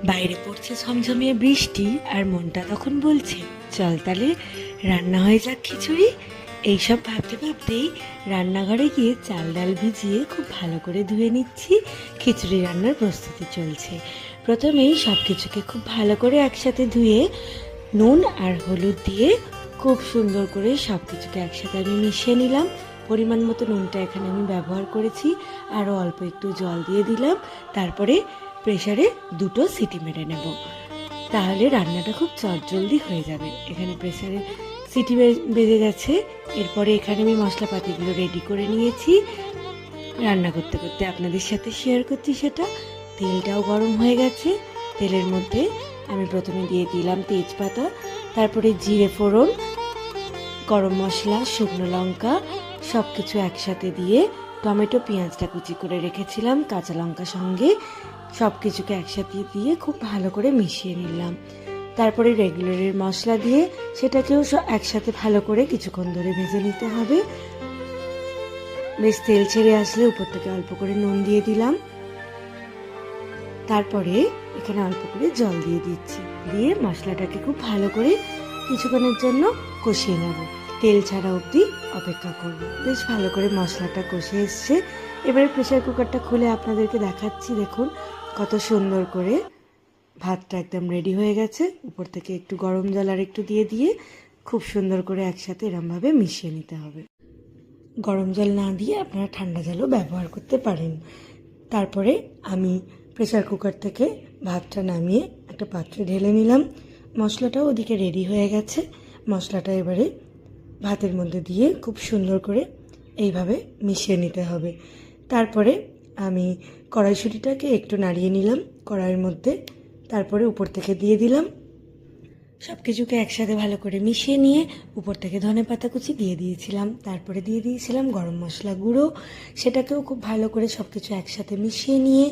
বাইরে পড়ছে ঝমঝমিয়ে বৃষ্টি, আর মনটা তখন বলছে চল তাহলে রান্না হয়ে যাক খিচুড়ি। এইসব ভাবতে ভাবতেই রান্নাঘরে গিয়ে চাল ডাল ভিজিয়ে খুব ভালো করে ধুয়ে নিচ্ছি। খিচুড়ি রান্নার প্রস্তুতি চলছে। প্রথমেই সব কিছুকে খুব ভালো করে একসাথে ধুয়ে নুন আর হলুদ দিয়ে খুব সুন্দর করে সব কিছুকে একসাথে আমি মিশিয়ে নিলাম। পরিমাণ মতো নুনটা এখানে আমি ব্যবহার করেছি, আরও অল্প একটু জল দিয়ে দিলাম। তারপরে প্রেসারে 2টো সিটি মেরে নেব, তাহলে রান্নাটা খুব চটজলদি হয়ে যাবে। এখানে প্রেসারে সিটি বেজে গেছে। এরপরে এখানে আমি মশলাপাতিগুলো রেডি করে নিয়েছি। রান্না করতে করতে আপনাদের সাথে শেয়ার করছি সেটা। তেলটাও গরম হয়ে গেছে। তেলের মধ্যে আমি প্রথমে দিয়ে দিলাম তেজপাতা, তারপরে জিরে ফোড়ন, গরম মশলা, শুকনো লঙ্কা সব কিছু একসাথে দিয়ে টমেটো পেঁয়াজটা কুচি করে রেখেছিলাম কাঁচা লঙ্কা সঙ্গে সব কিছুকে একসাথে দিয়ে খুব ভালো করে মিশিয়ে নিলাম। তারপরে রেগুলারের মশলা দিয়ে সেটাকেও একসাথে ভালো করে কিছুক্ষণ ধরে ভেজে নিতে হবে। বেশ তেল ছেড়ে আসলে উপর থেকে অল্প করে নুন দিয়ে দিলাম। তারপরে এখানে অল্প করে জল দিয়ে দিচ্ছি, দিয়ে মশলাটাকে খুব ভালো করে কিছুক্ষণের জন্য কষিয়ে নেব। তেল ছাড়া অবধি অপেক্ষা করব। বেশ ভালো করে মশলাটা কষে এসছে। এবারে প্রেসার কুকারটা খুলে আপনাদেরকে দেখাচ্ছি। দেখুন কত সুন্দর করে ভাতটা একদম রেডি হয়ে গেছে। উপর থেকে একটু গরম জল আর একটু দিয়ে খুব সুন্দর করে একসাথে এরমভাবে মিশিয়ে নিতে হবে। গরম জল না দিয়ে আপনারা ঠান্ডা জলও ব্যবহার করতে পারেন। তারপরে আমি প্রেসার কুকার থেকে ভাতটা নামিয়ে একটা পাত্রে ঢেলে নিলাম। মশলাটাও ওদিকে রেডি হয়ে গেছে। মশলাটা এবারে ভাতের মধ্যে দিয়ে খুব সুন্দর করে এইভাবে মিশিয়ে নিতে হবে। তারপরে আমি কড়াইশুঁটিটাকে একটু নাড়িয়ে নিলাম কড়াইয়ের মধ্যে, তারপরে উপর থেকে দিয়ে দিলাম। সব কিছুকে একসাথে ভালো করে মিশিয়ে নিয়ে উপর থেকে ধনেপাতা কুচি দিয়ে দিয়েছিলাম। তারপরে দিয়ে দিয়েছিলাম গরম মশলা গুঁড়ো, সেটাকেও খুব ভালো করে সব কিছু একসাথে মিশিয়ে নিয়ে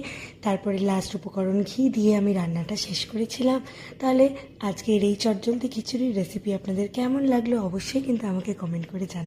তারপরে লাস্ট উপকরণ ঘি দিয়ে আমি রান্নাটা শেষ করেছিলাম। তাহলে আজকের এই চটজলদি খিচুড়ির রেসিপি আপনাদের কেমন লাগলো অবশ্যই কিন্তু আমাকে কমেন্ট করে জানান।